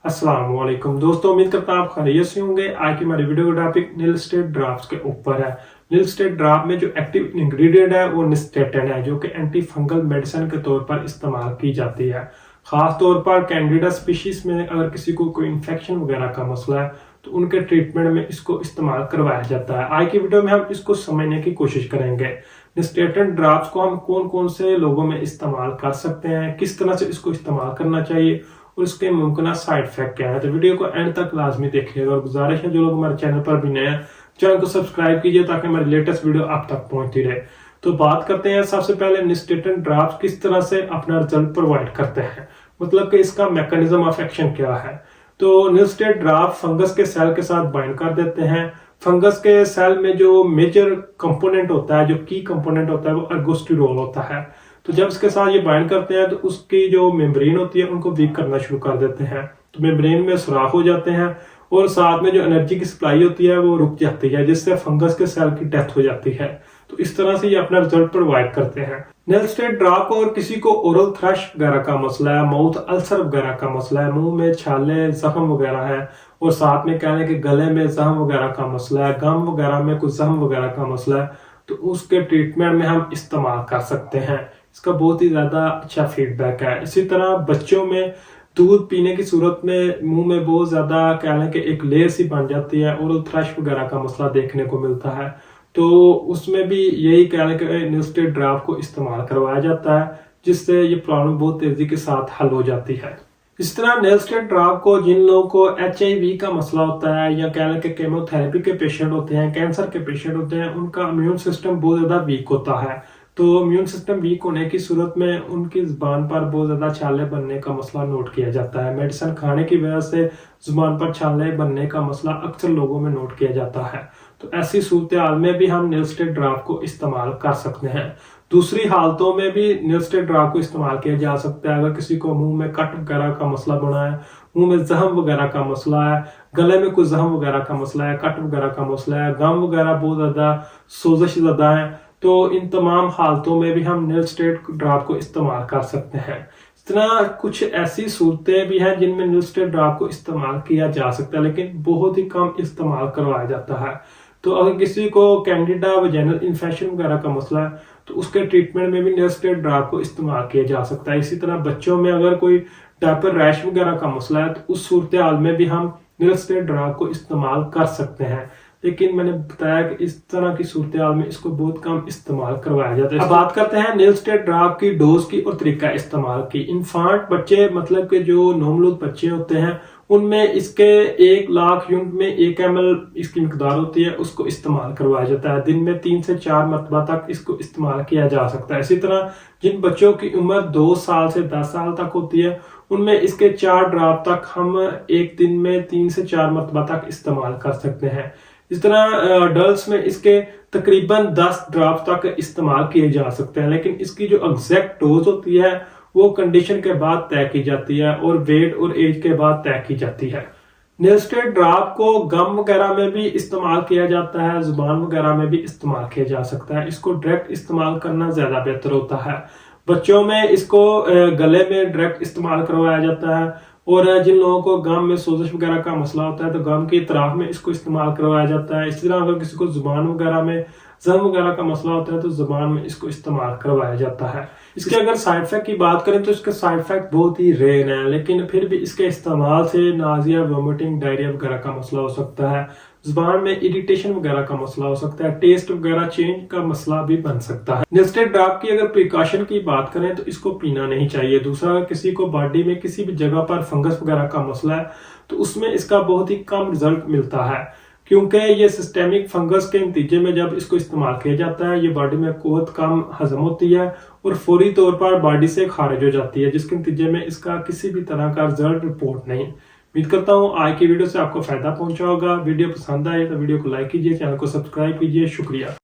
अस्सलाम वालेकुम दोस्तों, उम्मीद करता हूं आप खैरियत से होंगे। आज की हमारी वीडियो का टॉपिक निलस्टेट ड्राफ्ट के ऊपर है। निलस्टेट ड्राफ्ट में जो एक्टिव इंग्रेडिएंट है वो निस्टेटिन है, जो कि एंटी फंगल मेडिसिन के तौर पर इस्तेमाल की जाती है। खास तौर पर कैंडिडा स्पीशीज में अगर किसी को कोई इन्फेक्शन वगैरह का मसला है तो उनके ट्रीटमेंट में इसको इस्तेमाल करवाया जाता है। आज की वीडियो में हम इसको समझने की कोशिश करेंगे। निस्टेटिन ड्राफ्ट को हम कौन कौन से लोगों में इस्तेमाल कर सकते हैं, किस तरह से इसको इस्तेमाल करना चाहिए और इसके मुमकिन साइड इफेक्ट क्या है। तो वीडियो को एंड तक लाजमी देखिएगा और गुजारिश है जो लोग हमारे चैनल पर भी नए हैं चैनल को सब्सक्राइब कीजिए ताकि हमारी लेटेस्ट वीडियो आप तक पहुंचती रहे। तो बात करते हैं सबसे पहले निस्टेटिन ड्राफ्ट किस तरह से अपना रिजल्ट प्रोवाइड करते हैं, मतलब कि इसका मैकेनिज्म ऑफ एक्शन क्या है। तो निस्टेट ड्राफ्ट फंगस के सेल के साथ बाइंड कर देते हैं। फंगस के सेल में जो मेजर कंपोनेंट होता है, जो की कंपोनेंट होता है, वो अर्गोस्टिरोल होता है। तो जब इसके साथ ये बाइंड करते हैं तो उसकी जो मेम्ब्रेन होती है उनको वीक करना शुरू कर देते हैं। तो मेम्ब्रेन में सुराख हो जाते हैं और साथ में जो एनर्जी की सप्लाई होती है वो रुक जाती है, जिससे फंगस के सेल की डेथ हो जाती है। तो इस तरह से ये अपना रिजल्ट प्रोवाइड करते हैं। निलस्टेट ड्राफ्ट और किसी को ओरल थ्रश वगैरह का मसला है, माउथ अल्सर वगैरह का मसला है, मुंह में छाले जख्म वगैरह है और साथ में कह लें कि गले में जख्म वगैरह का मसला है, गम वगैरह में कुछ जख्म वगैरह का मसला है, तो उसके ट्रीटमेंट में हम इस्तेमाल कर सकते हैं। इसका बहुत ही ज्यादा अच्छा फीडबैक है। इसी तरह बच्चों में दूध पीने की सूरत में मुंह में बहुत ज्यादा कह लें कि एक लेयर सी बन जाती है, ओरल थ्रश वगैरह का मसला देखने को मिलता है, तो उसमें भी यही कह लें कि निलस्टेट ड्राफ्ट को इस्तेमाल करवाया जाता है, जिससे ये प्रॉब्लम बहुत तेजी के साथ हल हो जाती है। इस तरह निलस्टेट ड्राफ्ट को जिन लोगों को HIV का मसला होता है या कह लें कि केमोथेरेपी के पेशेंट होते हैं, कैंसर के पेशेंट होते हैं, उनका इम्यून सिस्टम बहुत ज्यादा वीक होता है। तो इम्यून सिस्टम वीक होने की सूरत में उनकी जुबान पर बहुत ज्यादा छाले बनने का मसला नोट किया जाता है। मेडिसिन खाने की वजह से जुबान पर छाले बनने का मसला अक्सर लोगों में नोट किया जाता है। तो ऐसी सूरत हाल में भी हम निलस्टेट ड्राफ्ट को इस्तेमाल कर सकते हैं। दूसरी हालतों में भी निलस्टेट ड्राफ्ट को इस्तेमाल किया जा सकता है। अगर किसी को मुंह में कट वगैरह का मसला बना है, मुंह में जख्म वगैरह का मसला है, गले में कुछ जख्म वगैरह का मसला है, कट वगैरह का मसला है, गम वगैरह बहुत ज्यादा सोजिश ज्यादा है, तो इन तमाम हालतों में भी हम निलस्टेट ड्राफ्ट को इस्तेमाल कर सकते हैं। इस तरह कुछ ऐसी सूरतें भी हैं जिनमें निलस्टेट ड्राफ्ट को इस्तेमाल किया जा सकता है, लेकिन बहुत ही कम इस्तेमाल करवाया जाता है। तो अगर किसी को कैंडिडा वजाइनल इन्फेक्शन वगैरह का मसला है तो उसके ट्रीटमेंट में भी निलस्टेट ड्राफ्ट को इस्तेमाल किया जा सकता है। इसी तरह बच्चों में अगर कोई डायपर रैश वगैरह का मसला है तो उस सूरत हाल में भी हम निलस्टेट ड्राफ्ट को इस्तेमाल कर सकते हैं, लेकिन मैंने बताया कि इस तरह की सूरत हाल में इसको बहुत कम इस्तेमाल करवाया जाता है। अब बात करते हैं निलस्टेट ड्राफ्ट की डोज की और तरीका इस्तेमाल की। इन्फांट बच्चे, मतलब कि जो नवमौलूद बच्चे होते हैं, उनमें इसके 1,00,000 यूनिट में 1 ml इसकी मिकदार होती है, उसको इस्तेमाल करवाया जाता है। दिन में 3 से 4 मरतबा तक इसको इस्तेमाल किया जा सकता है। इसी तरह जिन बच्चों की उम्र 2 साल से 10 साल तक होती है उनमें इसके 4 ड्राफ्ट तक हम एक दिन में 3 से 4 मरतबा तक इस्तेमाल कर सकते हैं। इस तरह अडल्ट्स में इसके तकरीबन 10 ड्राफ्ट तक इस्तेमाल किए जा सकते हैं, लेकिन इसकी जो एग्जैक्ट डोज होती है वो कंडीशन के बाद तय की जाती है और वेट और एज के बाद तय की जाती है। निलस्टेट ड्राफ्ट को गम वगैरह में भी इस्तेमाल किया जाता है, जुबान वगैरह में भी इस्तेमाल किया जा सकता है। इसको डायरेक्ट इस्तेमाल करना ज्यादा बेहतर होता है। बच्चों में इसको गले में डायरेक्ट इस्तेमाल करवाया जाता है और जिन लोगों को गम में सोजिश वगैरह का मसला होता है तो गम की इतराफ में इसको इस्तेमाल करवाया जाता है। इसी तरह अगर किसी को जुबान वगैरह में जख्म वगैरह का मसला होता है तो जुबान में इसको इस्तेमाल करवाया जाता है। इसके अगर साइड इफेक्ट की बात करें तो इसके साइड इफेक्ट बहुत ही रेयर है, लेकिन फिर भी इसके इस्तेमाल से नाजिया, वोमिटिंग, डायरिया वगैरह का मसला हो सकता है, जुबान में इरिटेशन वगैरह का मसला हो सकता है, टेस्ट वगैरह चेंज का मसला भी बन सकता है। निलस्टेट ड्राफ्ट की अगर प्रिकॉशन की बात करें तो इसको पीना नहीं चाहिए। दूसरा, अगर किसी को बॉडी में किसी भी जगह पर फंगस वगैरह का मसला है तो उसमें इसका बहुत ही कम रिजल्ट मिलता है, क्योंकि ये सिस्टेमिक फंगस के नतीजे में जब इसको इस्तेमाल किया जाता है ये बॉडी में बहुत कम हजम होती है और फौरी तौर पर बॉडी से खारिज हो जाती है, जिसके नतीजे में इसका किसी भी तरह का रिजल्ट रिपोर्ट नहीं। उम्मीद करता हूँ आज की वीडियो से आपको फायदा पहुंचा होगा। वीडियो पसंद आए तो वीडियो को लाइक कीजिए, चैनल को सब्सक्राइब कीजिए। शुक्रिया।